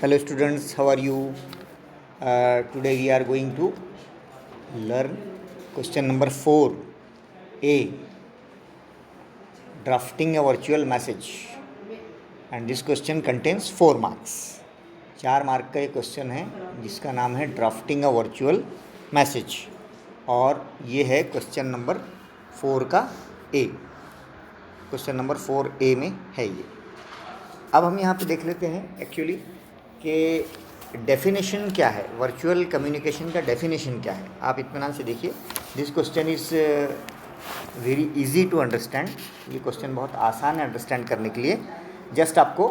Hello students, how are you? Today we are going to learn question number 4a, drafting a virtual message, and this question contains 4 marks. 4 mark का ये question है जिसका नाम है drafting अ virtual message, और ये है question number 4 का ए। क्वेश्चन नंबर 4a में है ये। अब हम यहाँ पे देख लेते हैं एक्चुअली कि डेफिनेशन क्या है, वर्चुअल कम्युनिकेशन का डेफिनेशन क्या है। आप इत्मीनान से देखिए, this question is very easy to understand. ये क्वेश्चन बहुत आसान है अंडरस्टैंड करने के लिए, जस्ट आपको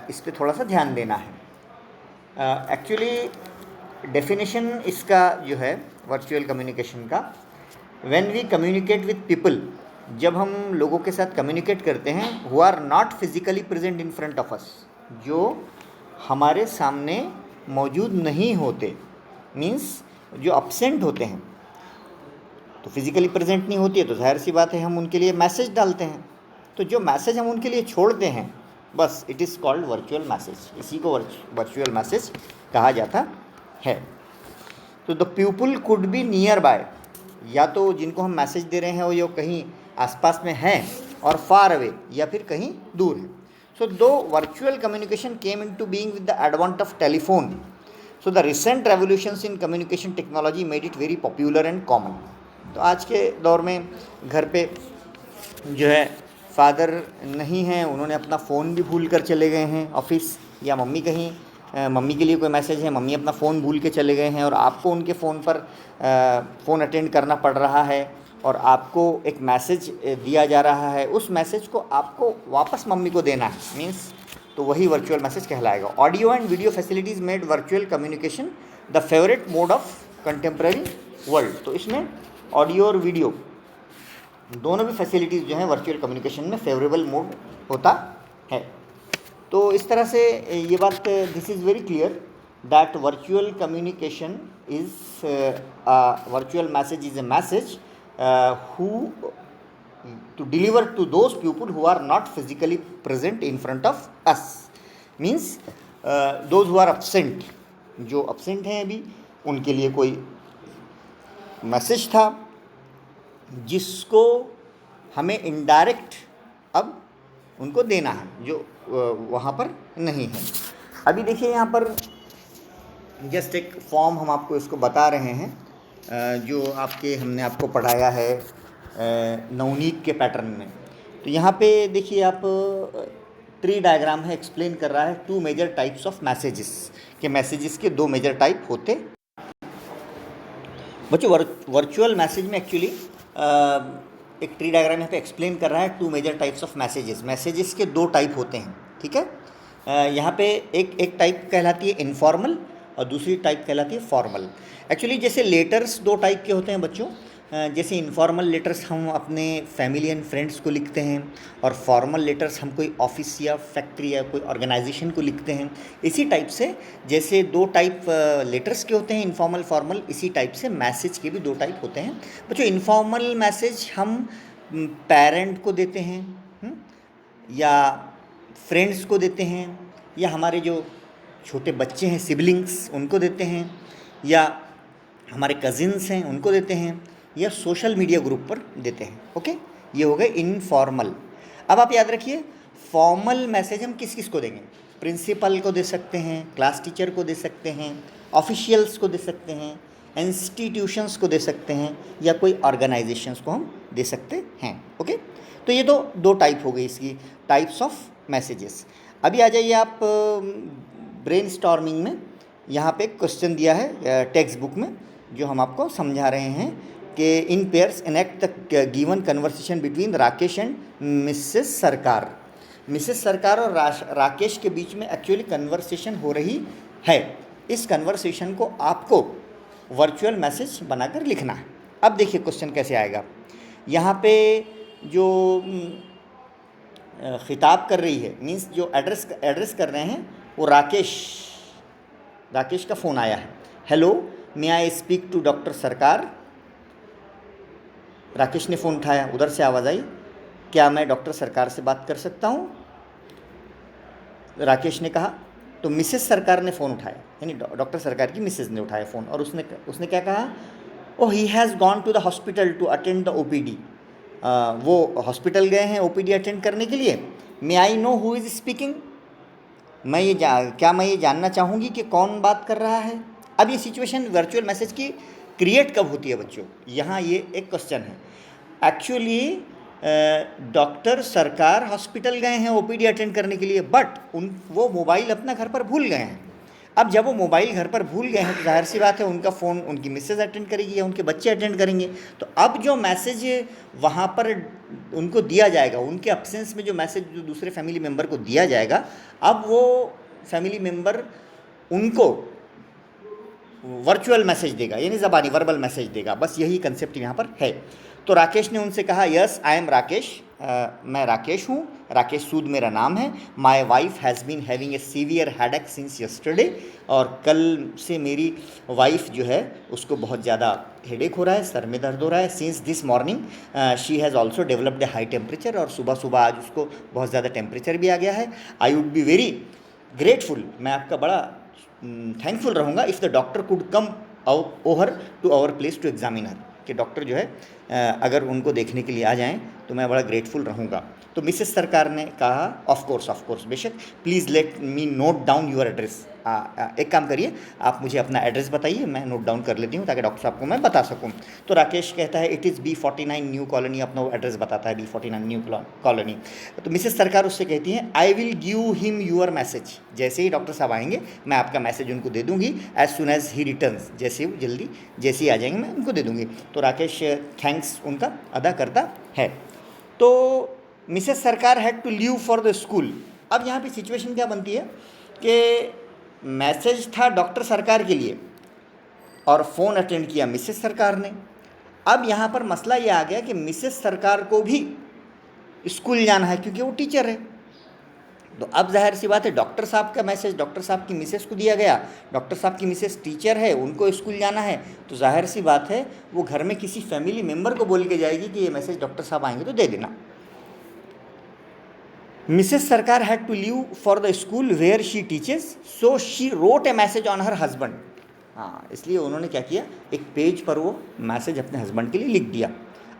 इस पर थोड़ा सा ध्यान देना है। एक्चुअली डेफिनेशन इसका जो है वर्चुअल कम्युनिकेशन का, when we communicate with people, जब हम लोगों के साथ कम्युनिकेट करते हैं, who are not physically present in front of us, जो हमारे सामने मौजूद नहीं होते, मीन्स जो अब्सेंट होते हैं। तो फिजिकली प्रेजेंट नहीं होती है तो जाहिर सी बात है हम उनके लिए मैसेज डालते हैं। तो जो मैसेज हम उनके लिए छोड़ते हैं, बस it is called virtual message. इसी को वर्चुअल मैसेज कहा जाता है। तो the people could be near by, या तो जिनको हम मैसेज दे रहे हैं वो यो कहीं आसपास में हैं, और फार अवे, या फिर कहीं दूर है। सो दो virtual communication came into being with the एडवांट of telephone, so the recent revolutions in communication technology made it very popular and common. तो आज के दौर में घर पे जो है फादर नहीं हैं, उन्होंने अपना फ़ोन भी भूल कर चले गए हैं ऑफिस, या मम्मी कहीं मम्मी के लिए कोई मैसेज है, मम्मी अपना फ़ोन भूल के चले गए हैं, और आपको उनके फ़ोन पर फ़ोन अटेंड करना पड़ रहा है, और आपको एक मैसेज दिया जा रहा है, उस मैसेज को आपको वापस मम्मी को देना है, मीन्स तो वही वर्चुअल मैसेज कहलाएगा। Audio and video facilities made virtual communication the favourite mode of contemporary world. तो इसमें ऑडियो और वीडियो दोनों भी फैसिलिटीज़ जो हैं वर्चुअल कम्युनिकेशन में फेवरेबल मोड होता है। तो इस तरह से ये बात, this is very clear that virtual communication is virtual message is a message who to deliver to those people who are not physically present in front of us, means those who are absent, जो absent हैं अभी, उनके लिए कोई message था जिसको हमें indirect अब उनको देना है, जो वहाँ पर नहीं है। अभी देखिए यहाँ पर जस्ट एक फॉर्म हम आपको इसको बता रहे हैं, जो हमने आपको पढ़ाया है नवनीत के पैटर्न में। तो यहाँ पे देखिए आप ट्री डायग्राम है, एक्सप्लेन कर रहा है 2 मेजर टाइप्स ऑफ मैसेजेस, के मैसेजेस के 2 मेजर टाइप होते। बच्चों वर्चुअल मैसेज में एक्चुअली एक ट्री डायग्राम यहाँ पे एक्सप्लेन कर रहा है 2 मेजर टाइप्स ऑफ मैसेजेस के 2 टाइप होते हैं, ठीक है। यहाँ पे एक टाइप कहलाती है इनफॉर्मल और दूसरी टाइप कहलाती है फॉर्मल। एक्चुअली जैसे लेटर्स 2 टाइप के होते हैं बच्चों, जैसे इनफॉर्मल लेटर्स हम अपने फैमिली एंड फ्रेंड्स को लिखते हैं, और फॉर्मल लेटर्स हम कोई ऑफिस या फैक्ट्री या कोई ऑर्गेनाइजेशन को लिखते हैं। इसी टाइप से जैसे 2 टाइप लेटर्स के होते हैं, इनफॉर्मल फॉर्मल, इसी टाइप से मैसेज के भी 2 टाइप होते हैं बच्चों। इनफॉर्मल मैसेज हम पेरेंट को देते हैं, या फ्रेंड्स को देते हैं, या हमारे जो छोटे बच्चे हैं सिबलिंग्स उनको देते हैं, या हमारे कज़िन्स हैं उनको देते हैं, या सोशल मीडिया ग्रुप पर देते हैं। ओके, ये हो गए इनफॉर्मल। अब आप याद रखिए, फॉर्मल मैसेज हम किस किस को देंगे? प्रिंसिपल को दे सकते हैं, क्लास टीचर को दे सकते हैं, ऑफिशियल्स को दे सकते हैं, इंस्टीट्यूशंस को दे सकते हैं, या कोई ऑर्गेनाइजेशंस को हम दे सकते हैं। ओके, तो ये तो 2 टाइप हो गई इसकी टाइप्स ऑफ मैसेजेस। अभी आ जाइए आप ब्रेनस्टॉर्मिंग में। यहाँ पे क्वेश्चन दिया है टेक्स्ट बुक में, जो हम आपको समझा रहे हैं कि इन pairs enact the given conversation between Rakesh and Mrs सरकार। मिसेस सरकार और राकेश के बीच में एक्चुअली कन्वर्सेशन हो रही है। इस कन्वर्सेशन को आपको वर्चुअल मैसेज बनाकर लिखना है। अब देखिए क्वेश्चन कैसे आएगा। यहाँ पे जो खिताब कर रही है, मीन्स जो एड्रेस कर रहे हैं, वो राकेश का फ़ोन आया है। Hello, may I speak to doctor Sarkar. Rakesh ने फ़ोन उठाया, उधर से आवाज़ आई, क्या मैं डॉक्टर सरकार से बात कर सकता हूँ? राकेश ने कहा तो मिसेस सरकार ने फ़ोन उठाया, यानी डॉक्टर सरकार की मिसेस ने उठाया फ़ोन, और उसने क्या कहा, oh he has gone to the hospital to attend the OPD. वो हॉस्पिटल गए हैं ओपीडी अटेंड करने के लिए। May I know who is speaking, क्या मैं ये जानना चाहूँगी कि कौन बात कर रहा है। अब ये सिचुएशन वर्चुअल मैसेज की क्रिएट कब होती है बच्चों, यहाँ ये एक क्वेश्चन है। एक्चुअली डॉक्टर सरकार हॉस्पिटल गए हैं ओपीडी अटेंड करने के लिए, बट वो मोबाइल अपना घर पर भूल गए हैं। अब जब वो मोबाइल घर पर भूल गए हैं तो जाहिर सी बात है उनका फ़ोन उनकी मिसेज अटेंड करेगी या उनके बच्चे अटेंड करेंगे। तो अब जो मैसेज वहाँ पर उनको दिया जाएगा, उनके एब्सेंस में जो मैसेज जो दूसरे फैमिली मेम्बर को दिया जाएगा, अब वो फैमिली मेम्बर उनको वर्चुअल मैसेज देगा, यानी ज़बानी वर्बल मैसेज देगा। बस यही कंसेप्ट यहाँ पर है। तो राकेश ने उनसे कहा, यस आई एम राकेश, मैं राकेश हूँ, राकेश सूद मेरा नाम है। My wife has been having a severe headache since yesterday, और कल से मेरी वाइफ जो है उसको बहुत ज़्यादा हेडेक हो रहा है, सर में दर्द हो रहा है। Since this morning she has also developed a high temperature, और सुबह सुबह आज उसको बहुत ज़्यादा टेम्परेचर भी आ गया है। I would be very grateful, मैं आपका बड़ा थैंकफुल रहूँगा if the doctor could come over to our place to examine her, कि डॉक्टर जो है अगर उनको देखने के लिए आ जाएं तो मैं बड़ा ग्रेटफुल रहूँगा। तो मिसेस सरकार ने कहा, ऑफ कोर्स बेशक, please let me note down your address. एक काम करिए, आप मुझे अपना एड्रेस बताइए, मैं नोट डाउन कर लेती हूँ ताकि डॉक्टर साहब को मैं बता सकूँ। तो राकेश कहता है, it is B49 new colony, अपना वो एड्रेस बताता है, B49 न्यू कॉलोनी। तो मिसेस सरकार उससे कहती हैं, I will give him your message, जैसे ही डॉक्टर साहब आएंगे मैं आपका मैसेज उनको दे दूँगी, as soon as he returns, जैसे ही आ जाएंगे मैं उनको दे दूँगी। तो राकेश थैंक्स उनका अदा करता है। तो Mrs Sarkar had to leave for the school. अब यहाँ पे सिचुएशन क्या बनती है कि मैसेज था डॉक्टर सरकार के लिए और फ़ोन अटेंड किया मिसेस सरकार ने। अब यहाँ पर मसला ये आ गया कि मिसेस सरकार को भी स्कूल जाना है क्योंकि वो टीचर है। तो अब जाहिर सी बात है डॉक्टर साहब का मैसेज डॉक्टर साहब की मिसेस को दिया गया, डॉक्टर साहब की मिसेस टीचर है, उनको स्कूल जाना है, तो जाहिर सी बात है वो घर में किसी फैमिली मेम्बर को बोल के जाएगी कि ये मैसेज डॉक्टर साहब आएंगे तो दे देना। Mrs Sarkar had to leave for the school where she teaches, so she wrote a message on her husband. हाँ, इसलिए उन्होंने क्या किया, एक पेज पर वो मैसेज अपने हस्बैंड के लिए लिख दिया।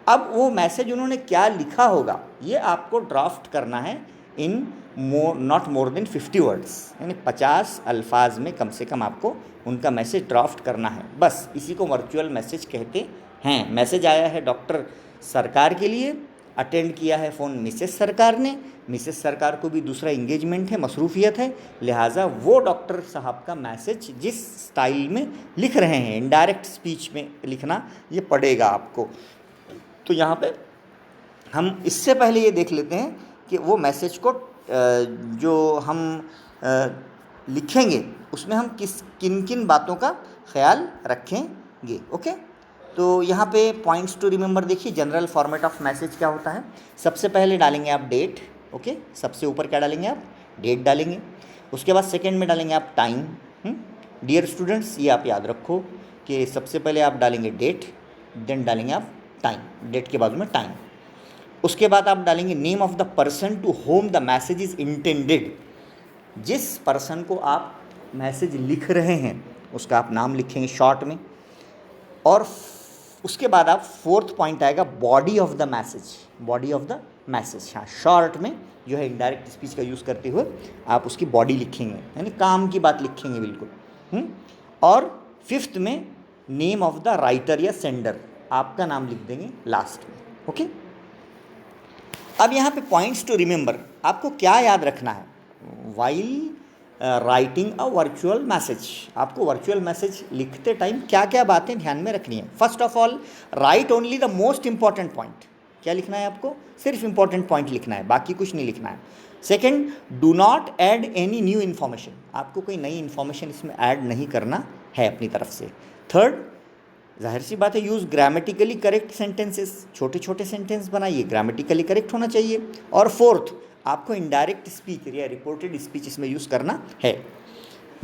अब वो मैसेज उन्होंने क्या लिखा होगा ये आपको ड्राफ्ट करना है in not more than 50 words, यानी 50 अल्फाज में कम से कम आपको उनका मैसेज ड्राफ्ट करना है। बस इसी को वर्चुअल मैसेज कहते हैं। मैसेज आया है डॉक्टर सरकार के लिए, अटेंड किया है फ़ोन मिसेस सरकार ने, मिसेस सरकार को भी दूसरा इंगेजमेंट है, मसरूफियत है, लिहाजा वो डॉक्टर साहब का मैसेज जिस स्टाइल में लिख रहे हैं, इनडायरेक्ट स्पीच में लिखना, ये पड़ेगा आपको। तो यहाँ पे हम इससे पहले ये देख लेते हैं कि वो मैसेज को जो हम लिखेंगे उसमें हम किन किन बातों का ख्याल रखेंगे। ओके, तो यहाँ पे पॉइंट्स टू रिमेंबर देखिए, जनरल फॉर्मेट ऑफ मैसेज क्या होता है। सबसे पहले डालेंगे आप डेट, ओके, सबसे ऊपर क्या डालेंगे आप, डेट डालेंगे। उसके बाद सेकंड में डालेंगे आप टाइम। डियर स्टूडेंट्स, ये आप याद रखो कि सबसे पहले आप डालेंगे डेट, देन डालेंगे आप टाइम, डेट के बाजू में टाइम। उसके बाद आप डालेंगे name of the person to whom the message is intended. जिस पर्सन को आप मैसेज लिख रहे हैं उसका आप नाम लिखेंगे शॉर्ट में। और उसके बाद आप फोर्थ पॉइंट आएगा body of the message, body of the message. हाँ, शॉर्ट में जो है इनडायरेक्ट स्पीच का यूज़ करते हुए आप उसकी बॉडी लिखेंगे, यानी काम की बात लिखेंगे बिल्कुल। और फिफ्थ में नेम ऑफ द राइटर या सेंडर, आपका नाम लिख देंगे लास्ट में। ओके, अब यहाँ पे पॉइंट्स टू रिमेंबर, आपको क्या याद रखना है while writing a virtual message. आपको वर्चुअल मैसेज लिखते टाइम क्या क्या बातें ध्यान में रखनी है। First of all, right only the most important point. क्या लिखना है आपको, सिर्फ इंपॉर्टेंट पॉइंट लिखना है, बाकी कुछ नहीं लिखना है। Second, do not add any new information, आपको कोई नई इन्फॉर्मेशन इसमें ऐड नहीं करना है अपनी तरफ से। थर्ड, जाहिर सी बात है, यूज़ ग्रामेटिकली करेक्ट सेंटेंसेस, छोटे छोटे सेंटेंस बनाइए, ग्रामेटिकली करेक्ट होना चाहिए। और फोर्थ, आपको इनडायरेक्ट स्पीच या रिपोर्टेड स्पीच इसमें यूज़ करना है।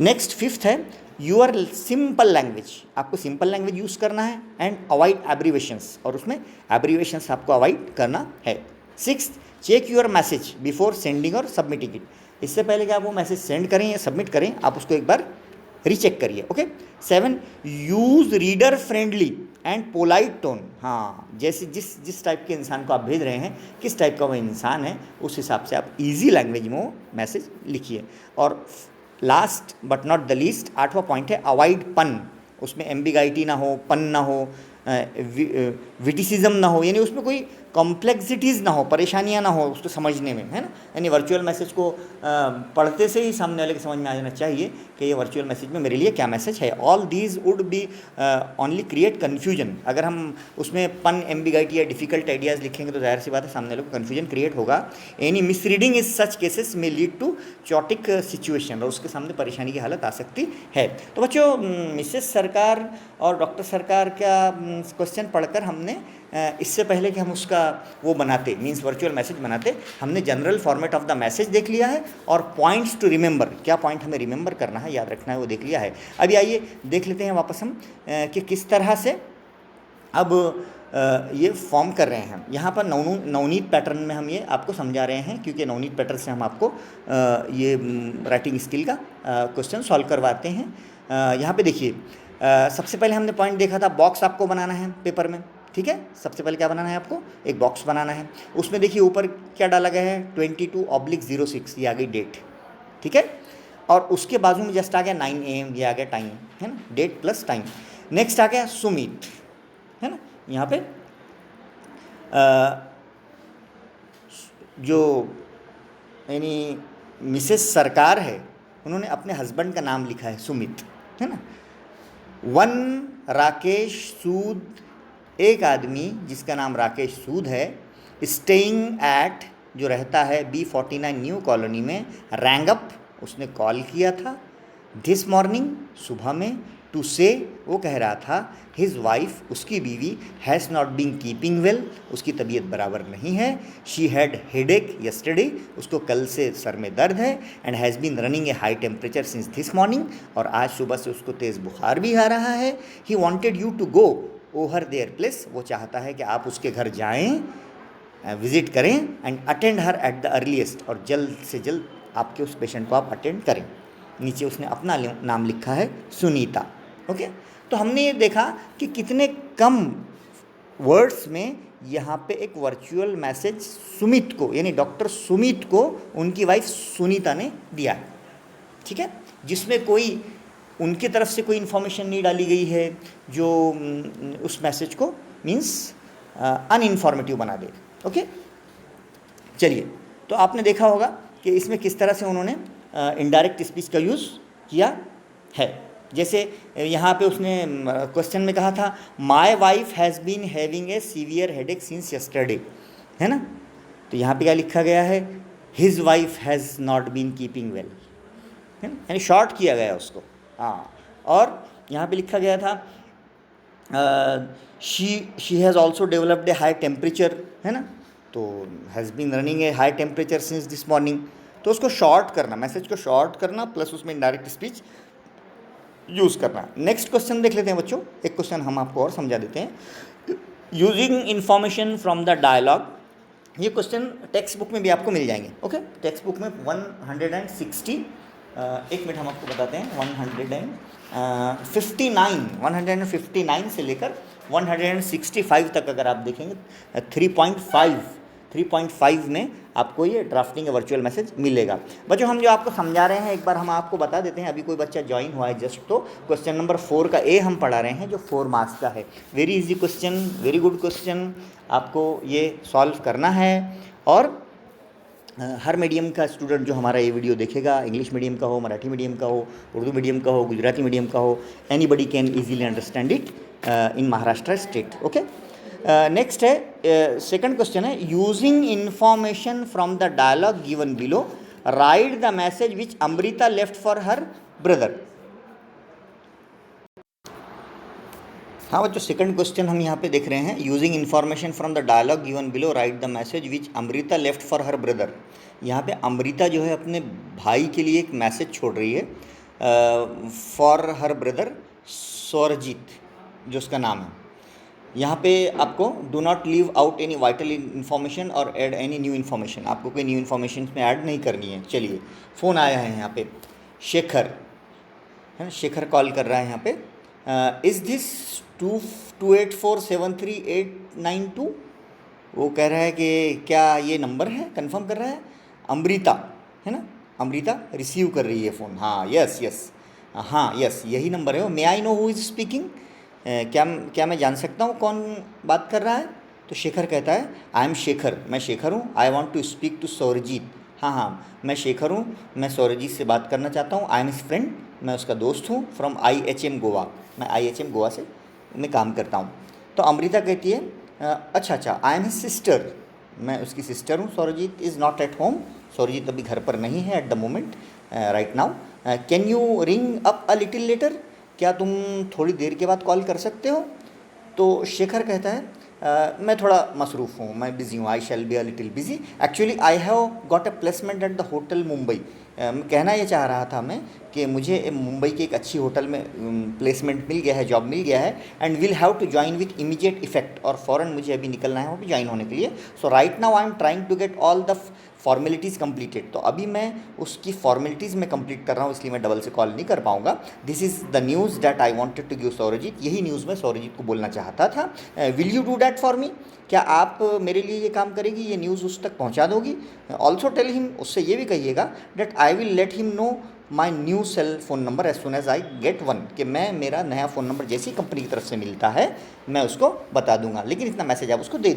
नेक्स्ट फिफ्थ है यूर सिंपल लैंग्वेज, आपको सिंपल लैंग्वेज यूज़ करना है एंड अवॉइड एब्रीवेशंस, और उसमें एब्रीवेशंस आपको अवॉइड करना है। Sixth, check your message before sending और सबमिटिंग इट, इससे पहले कि आप वो मैसेज सेंड करें या सबमिट करें, आप उसको एक बार रीचेक करिए। Okay. 7, use reader friendly and polite tone. हाँ, जैसे जिस टाइप के इंसान को आप भेज रहे हैं, किस टाइप का वो इंसान है, उस हिसाब से आप इजी लैंग्वेज में वो मैसेज लिखिए। और last but not the least 8वां पॉइंट है अवॉइड पन। उसमें एम्बिगाइटी ना हो, पन ना हो, विटिसिज्म ना हो, यानी उसमें कोई कॉम्प्लेक्सिटीज़ ना हो, परेशानियाँ ना हो उसको समझने में, है ना। यानी वर्चुअल मैसेज को पढ़ते से ही सामने वाले के समझ में आ जाना चाहिए कि ये वर्चुअल मैसेज में मेरे लिए क्या मैसेज है। All these would be only create confusion. अगर हम उसमें पन, एम्बिगाइटी या डिफिकल्ट आइडियाज़ लिखेंगे तो जाहिर सी बात है सामने वाले को कन्फ्यूजन क्रिएट होगा। Any miss reading is such cases में लीड टू चॉटिक सिचुएशन, और उसके सामने परेशानी की हालत आ सकती है। तो बच्चों, मिसेस सरकार और डॉक्टर सरकार का क्वेश्चन पढ़कर हमने इससे पहले कि हम उसका वो बनाते, मीन्स वर्चुअल मैसेज बनाते, हमने general format of the message देख लिया है और पॉइंट्स टू रिमेंबर, क्या पॉइंट हमें रिमेंबर करना है, याद रखना है, वो देख लिया है। अभी आइए देख लेते हैं वापस हम कि किस तरह से अब ये फॉर्म कर रहे हैं। यहाँ पर नवनीत पैटर्न में हम ये आपको समझा रहे हैं, क्योंकि नवनीत पैटर्न से हम आपको ये राइटिंग स्किल का क्वेश्चन सॉल्व करवाते हैं। यहाँ पे देखिए, सबसे पहले हमने पॉइंट देखा था, बॉक्स आपको बनाना है पेपर में, ठीक है। सबसे पहले क्या बनाना है आपको, एक बॉक्स बनाना है। उसमें देखिए ऊपर क्या डाला गया है, 22/06, ये आ गई डेट, ठीक है। और उसके बाजू में जस्ट आ गया 9 AM, ये आ गया टाइम, है ना, डेट प्लस टाइम। नेक्स्ट आ गया सुमित, है ना। यहाँ पे जो यानी मिसेस सरकार है, उन्होंने अपने हस्बैंड का नाम लिखा है सुमित, है ना। 1 राकेश सूद, एक आदमी जिसका नाम राकेश सूद है, स्टेइंग एट, जो रहता है B49 न्यू कॉलोनी में, रैंगअप, उसने कॉल किया था, दिस मॉर्निंग, सुबह में, टू से, वो कह रहा था, हिज वाइफ, उसकी बीवी, has not been keeping well, उसकी तबीयत बराबर नहीं है, शी हैड हेडेक यस्टरडे, उसको कल से सर में दर्द है, and has been running a high temperature since this morning, और आज सुबह से उसको तेज़ बुखार भी आ रहा है, he wanted you to go over their place, वो चाहता है कि आप उसके घर जाएं, विज़िट करें, and attend her at the earliest, और जल्द से जल्द आपके उस पेशेंट को आप अटेंड करें। नीचे उसने अपना नाम लिखा है सुनीता। ओके। तो हमने ये देखा कि कितने कम वर्ड्स में यहाँ पे एक वर्चुअल मैसेज सुमित को, यानी डॉक्टर सुमित को उनकी वाइफ सुनीता ने दिया है, ठीक है, जिसमें कोई उनकी तरफ से कोई इन्फॉर्मेशन नहीं डाली गई है जो उस मैसेज को मीन्स अनइन्फॉर्मेटिव बना दे। ओके। चलिए, तो आपने देखा होगा कि इसमें किस तरह से उन्होंने इनडायरेक्ट स्पीच का यूज़ किया है। जैसे यहाँ पे उसने क्वेश्चन में कहा था, my wife has been having a severe headache since yesterday, है ना। तो यहाँ पे क्या लिखा गया है, his wife has not been keeping well, है ना, यानी शॉर्ट किया गया उसको। हाँ, और यहाँ पे लिखा गया था she has also developed a high temperature, है ना, तो has been running a high temperature since this morning, तो उसको शॉर्ट करना, मैसेज को शॉर्ट करना, प्लस उसमें इनडायरेक्ट स्पीच यूज़ करना। नेक्स्ट क्वेश्चन देख लेते हैं बच्चों, एक क्वेश्चन हम आपको और समझा देते हैं। Using information from the dialogue, ये क्वेश्चन टेक्स्ट बुक में भी आपको मिल जाएंगे। ओके, टेक्स्ट बुक में 160, एक मिनट हम आपको बताते हैं, 159 से लेकर 165 तक अगर आप देखेंगे 3.5 में आपको ये ड्राफ्टिंग वर्चुअल मैसेज मिलेगा। बच्चों, हम जो आपको समझा रहे हैं एक बार हम आपको बता देते हैं। अभी कोई बच्चा ज्वाइन हुआ है जस्ट, तो क्वेश्चन नंबर 4 का ए हम पढ़ा रहे हैं जो 4 मार्क्स का है। Very easy question, very good question, आपको ये सॉल्व करना है। और हर मीडियम का स्टूडेंट जो हमारा ये वीडियो देखेगा, इंग्लिश मीडियम का हो, मराठी मीडियम का हो, उर्दू मीडियम का हो, गुजराती मीडियम का हो, anybody can easily understand it in Maharashtra state. Okay, next है सेकंड क्वेश्चन है, using information from the dialogue given below, write the message which Amrita left for her brother. हाँ बच्चों, सेकंड क्वेश्चन हम यहाँ पे देख रहे हैं, using information from the dialogue given below, write the message which Amrita left for her brother. यहाँ पे अमृता जो है अपने भाई के लिए एक मैसेज छोड़ रही है, फॉर हर ब्रदर सौरजीत जो उसका नाम है। यहाँ पे आपको do not leave out any vital information और ऐड एनी न्यू इन्फॉर्मेशन, आपको कोई न्यू इन्फॉर्मेशन में ऐड नहीं करनी है। चलिए फ़ोन आया है यहाँ पे, शेखर है ना, शेखर कॉल कर रहा है यहाँ पे। Is this 2284738892? वो कह रहा है कि क्या ये नंबर है, कंफर्म कर रहा है। अमृता है ना, अमृता रिसीव कर रही है फ़ोन। हाँ यस यस, हाँ यस यही नंबर है। May I know who is speaking? क्या मैं जान सकता हूँ कौन बात कर रहा है? तो शेखर कहता है आई एम शेखर, मैं शेखर हूँ। I want to speak to Saurjit. हाँ हाँ मैं शेखर हूँ, मैं सौरजीत से बात करना चाहता हूँ। आई एम हिज फ्रेंड, मैं उसका दोस्त हूँ। फ्रॉम IHM गोवा, मैं IHM गोवा से मैं काम करता हूँ। तो अमृता कहती है अच्छा अच्छा, आई एम हिज सिस्टर, मैं उसकी सिस्टर हूँ। Sourajit is not at home, Sourajit अभी घर पर नहीं है at the moment right now. Can you ring up a little letter? क्या तुम थोड़ी देर के बाद कॉल कर सकते हो? तो शेखर कहता है मैं थोड़ा मसरूफ़ हूँ, मैं बिज़ी हूँ। I shall be a little busy, actually I have got a placement at the hotel Mumbai. कहना ये चाह रहा था मैं कि मुझे मुंबई की एक अच्छी होटल में प्लेसमेंट मिल गया है, जॉब मिल गया है। And will have to join with immediate effect, और फ़ौरन मुझे अभी निकलना है वहाँ पे ज्वाइन होने के लिए। So right now I am trying to get all the formalities completed. तो अभी मैं उसकी फॉर्मेलिटीज़ में कंप्लीट कर रहा हूँ, इसलिए मैं डबल से कॉल नहीं कर पाऊँगा। This is the news that I wanted to give Saurjit, यही न्यूज़ मैं सौरजीत को बोलना चाहता था। Will you do that for me? क्या आप मेरे लिए ये काम करेगी, ये न्यूज़ उस तक पहुँचा दोगी? ऑल्सो टेल हिम, उससे ये भी कहिएगा that I will let him know my new cell phone number as soon as I get one, कि मैं मेरा नया फ़ोन नंबर जैसी कंपनी की तरफ से मिलता है मैं उसको बता दूंगा, लेकिन इतना मैसेज आप उसको दे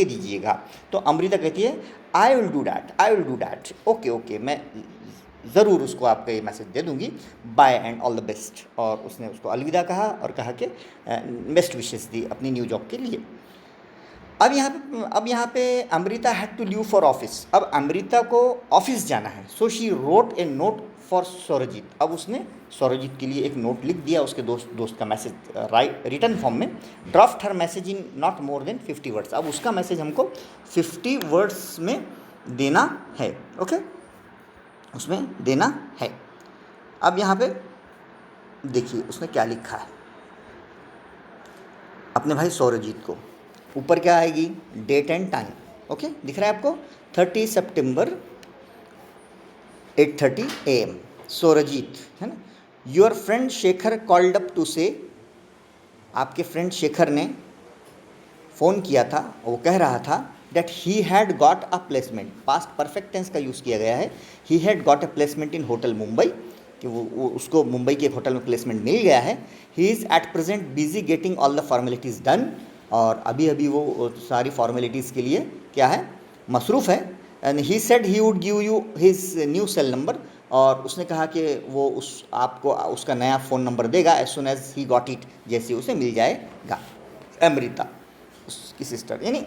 दीजिएगा। तो अमृता कहती है I will do that, I will do that, okay okay, मैं ज़रूर उसको आपका ये मैसेज दे दूंगी। Bye and all the best. और उसने उसको अलविदा कहा और कहा कि बेस्ट विशेस दी अपनी न्यू जॉब के लिए। अब यहाँ पे Amrita had to leave for office. अब अमृता को ऑफिस जाना है। So she wrote a note for Saurjit. अब उसने सौरजीत के लिए एक नोट लिख दिया, उसके दोस्त का मैसेज रिटर्न फॉर्म में। Draft her message in not more than 50 words. अब उसका मैसेज हमको 50 वर्ड्स में देना है, ओके, उसमें देना है। अब यहाँ पे देखिए उसने क्या लिखा है अपने भाई सौरजीत को। ऊपर क्या आएगी, डेट एंड टाइम, ओके, दिख रहा है आपको, 30 सितंबर 8:30 AM। सौरजीत है ना, your friend Shekhar called up to say, आपके फ्रेंड शेखर ने फ़ोन किया था, वो कह रहा था that he had got a placement. Past perfect tense का यूज़ किया गया है। He had got a placement in hotel Mumbai, कि वो उसको मुंबई के एक होटल में प्लेसमेंट मिल गया है। He is at present busy getting all the formalities done, और अभी अभी वो सारी फॉर्मेलिटीज़ के लिए क्या है, मसरूफ़ है। And he said he would give you his new cell number, और उसने कहा कि वो आपको उसका नया फ़ोन नंबर देगा as soon as he got it, जैसे उसे मिल जाएगा। अमृता उसकी सिस्टर, यानी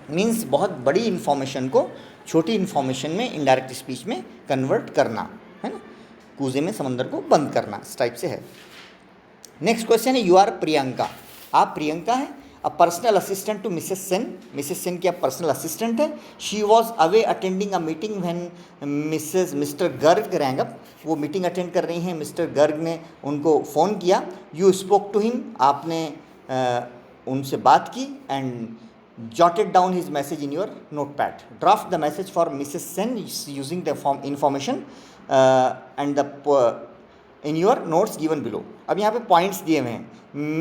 मीन्स बहुत बड़ी इन्फॉर्मेशन को छोटी इन्फॉर्मेशन में, इनडायरेक्ट स्पीच में कन्वर्ट करना, है ना, कूजे में समंदर को बंद करना, इस टाइप से है। नेक्स्ट क्वेश्चन है, यू आर प्रियंका, आप प्रियंका हैं, a personal assistant to Mrs Sen. Mrs Sen की आप पर्सनल असिस्टेंट है। She was away attending a meeting when Mr Garg rang up. वो मीटिंग अटेंड कर रही हैं, मिस्टर गर्ग ने उनको फ़ोन किया। यू स्पोक टू हिम, आपने उनसे बात की। And jotted down his message in your notepad. Draft the message for Mrs. Sen using the information and the in your notes given below. अब यहाँ पे पॉइंट्स दिए हुए हैं।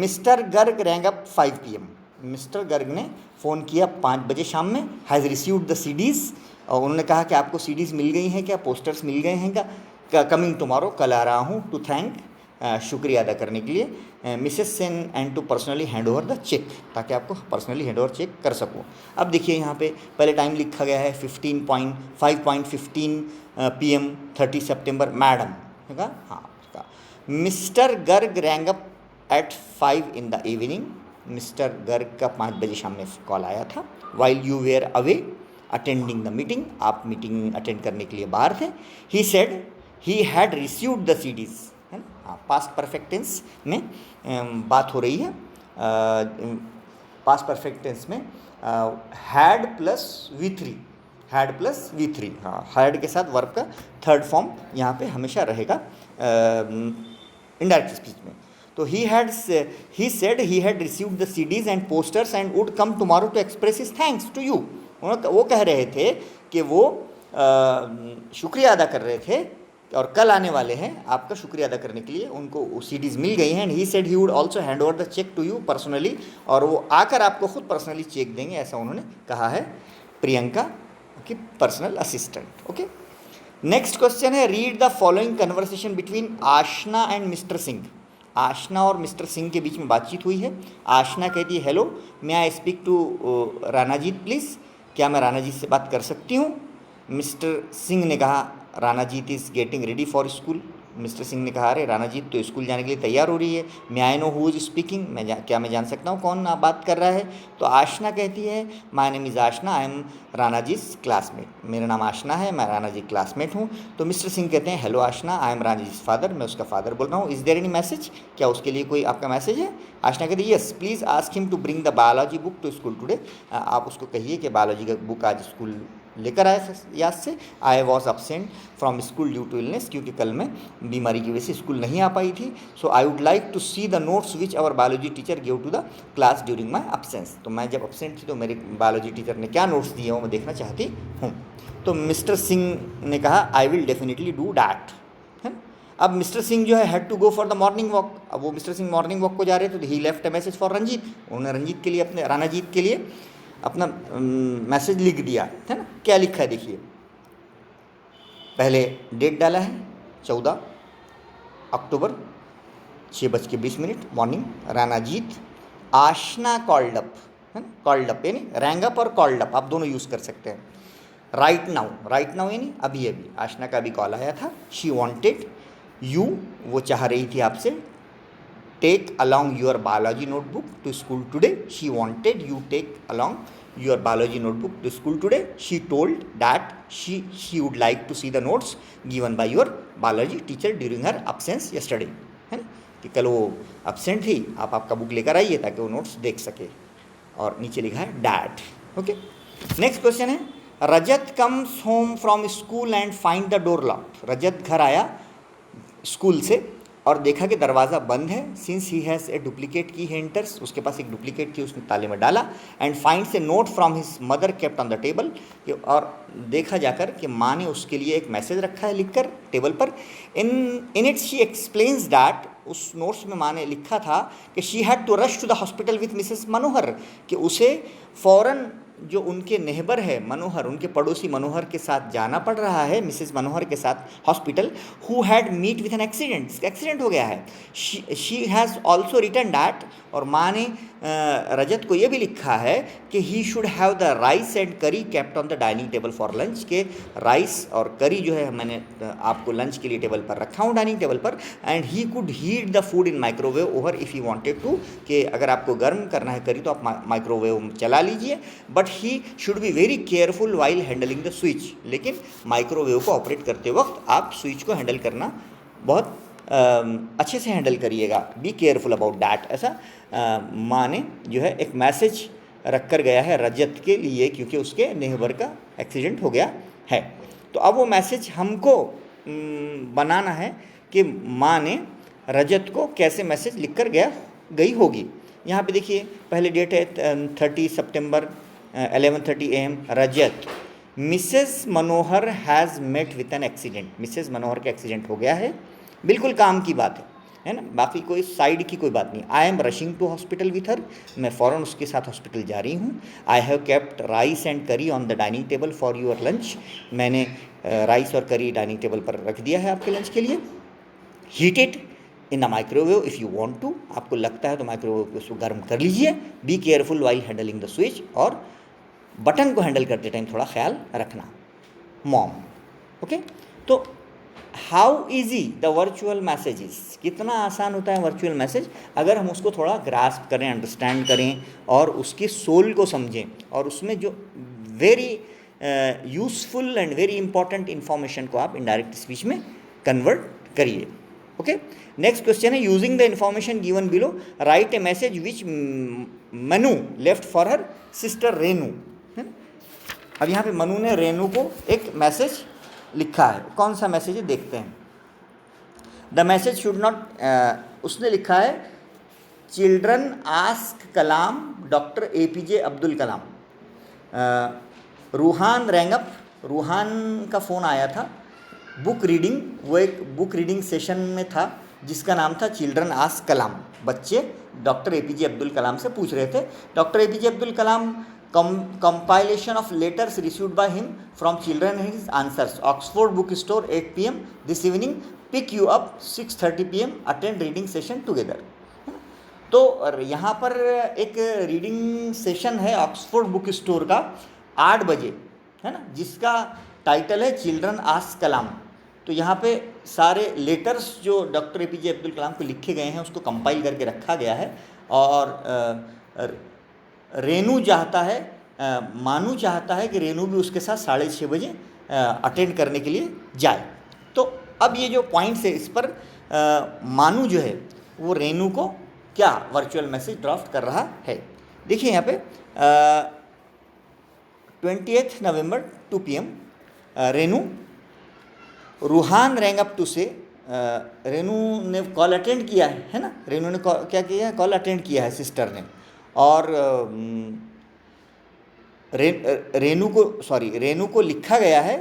Mister Garg rang up 5 PM। Mister Garg ने फ़ोन किया 5 बजे शाम में। हैज़ रिसीव्ड द CDs, और उन्होंने कहा कि आपको CDs मिल गई हैं क्या, पोस्टर्स मिल गए हैं क्या, कमिंग टुमारो, कल आ रहा हूँ, टू थैंक, शुक्रिया अदा करने के लिए Mrs Sen and to personally hand over the cheque, ताकि आपको पर्सनली हैंड ओवर चेक कर सकूँ। अब देखिए यहाँ पे पहले टाइम लिखा गया है 5:15 PM 30 सितंबर। मैडम है, हाँ, Mr Garg rang up at 5 in the evening। Mr Garg का 5 बजे शाम में कॉल आया था। While you were away attending the meeting, आप मीटिंग अटेंड करने के लिए बाहर थे। He said he had received the CDs, है ना, पास्ट परफेक्ट टेंस में बात हो रही है। पास्ट परफेक्ट टेंस में had plus V3, had plus V3, हाँ, हैड के साथ वर्ब का थर्ड फॉर्म यहाँ पे हमेशा रहेगा इनडायरेक्ट स्पीच में। तो he said he had received the CDs and posters and would come tomorrow to express his thanks to you. वो कह रहे थे कि वो शुक्रिया अदा कर रहे थे और कल आने वाले हैं आपका शुक्रिया अदा करने के लिए, उनको CDs मिल गई हैं. And he said he would also hand over the cheque to you personally, और वो आकर आपको खुद पर्सनली चेक देंगे, ऐसा उन्होंने कहा है प्रियंका की personal assistant. Okay, next question है, read the following conversation between Ashna and Mr Singh. Ashna और मिस्टर सिंह के बीच में बातचीत हुई है. आशना कहती है, hello may I speak to Ranajit please, क्या मैं रानाजीत से बात कर सकती हूँ. मिस्टर सिंह ने कहा, Ranajit is getting ready for school. Mr Singh ने कहा, अरे रानाजीत तो स्कूल जाने के लिए तैयार हो रही है. May I know who is speaking, क्या मैं जान सकता हूँ कौन बात कर रहा है. तो आशना कहती है, my name is Ashna, I am Ranajit classmate. मेरा नाम आशना है, मैं रानाजीत क्लासमेट हूँ. तो मिस्टर सिंह कहते हैं, hello Ashna, I am Ranajit father, मैं उसका फादर बोल रहा हूँ. इज़ देयर एनी मैसेज, क्या उसके लिए कोई आपका मैसेज है. आशना कहती है, yes please ask him to bring the biology book to school today. आप उसको कहिए कि बायोलॉजी का बुक आज स्कूल लेकर आया याद से. I was absent from school due to illness, क्योंकि कल मैं बीमारी की वजह से स्कूल नहीं आ पाई थी. So I would like to see the notes which our biology teacher give to the class during my absence. तो मैं जब अपसेंट थी तो मेरे बायोलॉजी टीचर ने क्या नोट्स दिए वो मैं देखना चाहती हूँ. तो मिस्टर सिंह ने कहा, I will definitely do that. है ना. अब मिस्टर सिंह जो है had to go for the morning walk. अब वो मिस्टर सिंह मॉर्निंग वॉक को जा रहे थे, तो he left a message for Ranjit. उन्होंने रंजीत के लिए, अपने रानाजीत के लिए अपना मैसेज लिख दिया है ना. क्या लिखा है देखिए, पहले डेट डाला है 14 अक्टूबर 6:20 मॉर्निंग. रानाजीत, आशना कॉल्ड अप, है ना. कॉल्ड अप यानी रैंग अप और कॉल्ड अप आप दोनों यूज़ कर सकते हैं. राइट नाउ यानी अभी अभी आशना का भी कॉल आया था. शी वॉन्टेड यू, वो चाह रही थी आपसे, take along your biology notebook to school today. She wanted you take along your biology notebook to school today. She told that she would like to see the notes given by your biology teacher during her absence yesterday. है ना, कि कल वो absent थी, आप आपका book लेकर आइए ताकि वो नोट्स देख सके. और नीचे लिखा है डैड. ओके, नेक्स्ट क्वेश्चन है, Rajat comes home from school and find the door locked. Rajat घर आया स्कूल से और देखा कि दरवाज़ा बंद है. Since he has a duplicate की एंटर्स, उसके पास एक डुप्लीकेट की उसने ताले में डाला. And finds A note from his mother kept on the table, और देखा जाकर कि माँ ने उसके लिए एक मैसेज रखा है लिखकर टेबल पर. In it she explains that, उस नोट्स में माँ ने लिखा था कि she had to rush to the hospital with Mrs Manohar, कि उसे फ़ौरन जो उनके नेहबर है मनोहर, उनके पड़ोसी मनोहर के साथ जाना पड़ रहा है, मिसेस मनोहर के साथ hospital. Who had meet with an accident, accident हो गया है. She has also written that, और माँ ने रजत को ये भी लिखा है कि he should have the rice and curry kept on the dining table for lunch, के राइस और करी जो है मैंने आपको लंच के लिए टेबल पर रखा हूँ डाइनिंग टेबल पर. And he could heat the food in microwave oven if he wanted to, कि अगर आपको गर्म करना है करी तो आप माइक्रोवेव चला लीजिए. But he should be very careful while handling the switch, लेकिन माइक्रोवेव को ऑपरेट करते वक्त आप स्विच को हैंडल करना बहुत अच्छे से हैंडल करिएगा. Be careful about that. ऐसा माँ ने जो है एक मैसेज रख कर गया है रजत के लिए, क्योंकि उसके नेहबर का एक्सीडेंट हो गया है. तो अब वो मैसेज हमको बनाना है कि माँ ने रजत को कैसे मैसेज लिख कर गई होगी. यहाँ पे देखिए पहले डेट है 30 सितंबर 11:30 AM. Rajat, Mrs Manohar has met with an accident. Mrs Manohar का एक्सीडेंट हो गया है, बिल्कुल काम की बात है ना, बाकी कोई साइड की कोई बात नहीं. I am rushing to hospital with her, मैं फ़ौरन उसके साथ हॉस्पिटल जा रही हूँ. I have kept rice and curry on the dining table for your lunch, मैंने राइस और करी डाइनिंग टेबल पर रख दिया है आपके लंच के लिए. Heat it in the microwave if you want to, आपको लगता है तो माइक्रोवेव को उसको गर्म कर लीजिए. Be careful while handling the switch, और बटन को हैंडल करते टाइम थोड़ा ख्याल रखना. मॉम. ओके, तो how easy the virtual messages, कितना आसान होता है वर्चुअल मैसेज अगर हम उसको थोड़ा ग्रास्प करें, अंडरस्टैंड करें और उसकी सोल को समझें, और उसमें जो very useful and very important information को आप इनडायरेक्ट स्पीच में कन्वर्ट करिए. ओके, नेक्स्ट क्वेश्चन है, using the information given below right A message which Manu left for her sister Renu. अब यहाँ पे मनु ने रेनू को एक मैसेज लिखा है. कौन सा मैसेज है देखते हैं. द मैसेज शुड नॉट, उसने लिखा है चिल्ड्रन आस्क कलाम doctor APJ Abdul Kalam. Ruhaan rang up, Ruhaan का फ़ोन आया था। बुक रीडिंग, वो एक बुक रीडिंग सेशन में था जिसका नाम था चिल्ड्रन आस्क कलाम। बच्चे डॉक्टर APJ अब्दुल कलाम से पूछ रहे थे। Doctor APJ Abdul Kalam compilation of letters received by him from children and his answers. Oxford Bookstore 8 p.m. this evening. Pick you up 6:30 p.m. Attend reading session together. तो यहाँ पर एक रीडिंग सेशन है ऑक्सफोर्ड बुक स्टोर का 8 बजे, है ना, जिसका टाइटल है चिल्ड्रन आस्क कलाम। तो यहाँ पे सारे लेटर्स जो डॉक्टर APJ अब्दुल कलाम को लिखे गए हैं उसको कंपाइल करके रखा गया है। और रेनू चाहता है, मानू चाहता है कि रेनू भी उसके साथ 6:30 बजे अटेंड करने के लिए जाए। तो अब ये जो पॉइंट्स है इस पर मानू जो है वो रेनू को क्या वर्चुअल मैसेज ड्राफ्ट कर रहा है। देखिए यहाँ पे 28 नवंबर 2 PM Renu, Ruhan rang up to say, Renu ने कॉल अटेंड किया है ना, रेनू ने क्या किया है, कॉल अटेंड किया है सिस्टर ने। और रेनू को लिखा गया है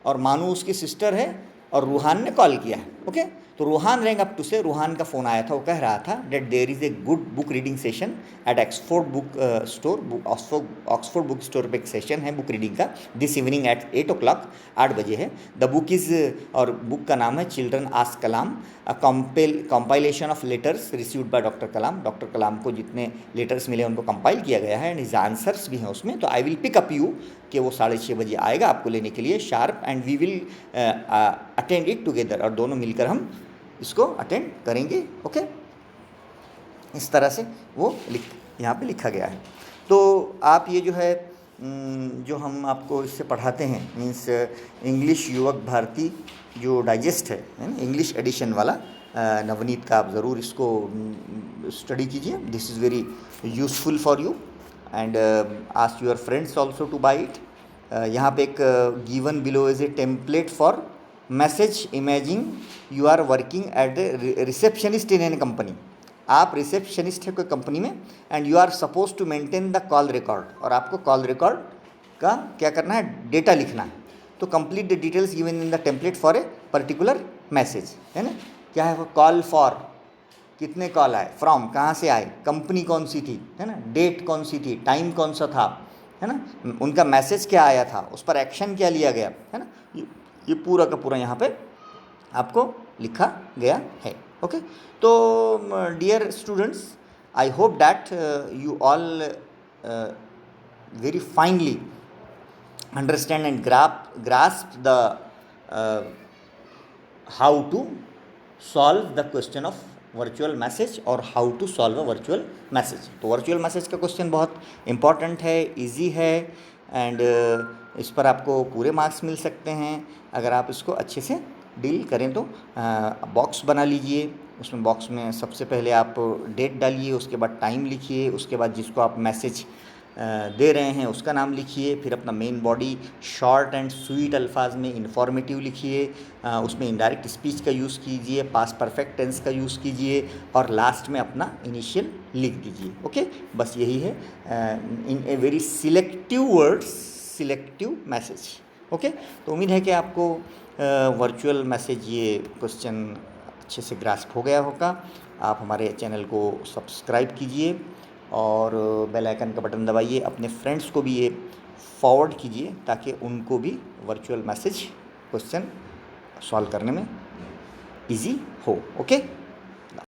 और मानू उसकी सिस्टर है और रूहान ने कॉल किया है। ओके, तो रूहान रैंग अप टू से, रूहान का फ़ोन आया था, वो कह रहा था that there is a good book reading session at Oxford book store. Oxford book store पे एक सेशन है बुक रीडिंग का दिस इवनिंग एट 8 o'clock, 8 बजे है। द बुक इज़, और बुक का नाम है children ask Kalam, a compilation of letters received by doctor Kalam. Doctor Kalam को जितने लेटर्स मिले उनको कंपाइल किया गया है एंड हिज आंसर्स भी हैं उसमें। तो I will pick up you, कि वो 6:30 बजे आएगा आपको लेने के लिए sharp, and we will attend it together, और दोनों मिलकर हम इसको अटेंड करेंगे। ओके, इस तरह से वो यहाँ पे लिखा गया है। तो आप ये जो है जो हम आपको इससे पढ़ाते हैं, मीन्स इंग्लिश युवक भारती जो डाइजेस्ट है ना, इंग्लिश एडिशन वाला नवनीत का, आप ज़रूर इसको स्टडी कीजिए। This is very useful for you and ask your friends also to buy it. यहाँ पे एक given below is a template for message imagine you are working at a receptionist in an company. आप receptionist है कोई company में and you are suppose to maintain the call record, और आपको call record का क्या करना है, डेटा लिखना है। तो complete the details given in the template for a particular message, है ना। क्या है वो, कॉल फॉर, कितने कॉल आए, फ्रॉम कहाँ से आए, कंपनी कौन सी थी, है ना, डेट कौन सी थी, टाइम कौन सा था, है ना, उनका मैसेज क्या आया था, उस पर एक्शन क्या लिया गया, है ना। ये पूरा का पूरा यहाँ पे आपको लिखा गया है। ओके, तो dear students, I hope that you all very finely understand and grasp the how to solve the question of virtual message और how to solve a virtual message. तो वर्चुअल मैसेज का क्वेश्चन बहुत important है, easy है, and इस पर आपको पूरे मार्क्स मिल सकते हैं अगर आप इसको अच्छे से डील करें। तो बॉक्स बना लीजिए, उसमें बॉक्स में सबसे पहले आप डेट डालिए, उसके बाद टाइम लिखिए, उसके बाद जिसको आप मैसेज दे रहे हैं उसका नाम लिखिए, फिर अपना main body short and sweet अल्फाज में इन्फॉर्मेटिव लिखिए, उसमें इनडायरेक्ट स्पीच का यूज़ कीजिए, पास्ट परफेक्ट टेंस का यूज़ कीजिए, और लास्ट में अपना इनिशियल लिख दीजिए। ओके, बस यही है, in a very selective words selective message. Okay, तो उम्मीद है कि आपको वर्चुअल मैसेज ये क्वेश्चन अच्छे से ग्रास्प हो गया होगा। आप हमारे चैनल को सब्सक्राइब कीजिए और बेल आइकन का बटन दबाइए, अपने फ्रेंड्स को भी ये फॉरवर्ड कीजिए ताकि उनको भी वर्चुअल मैसेज क्वेश्चन सॉल्व करने में इजी हो। ओके।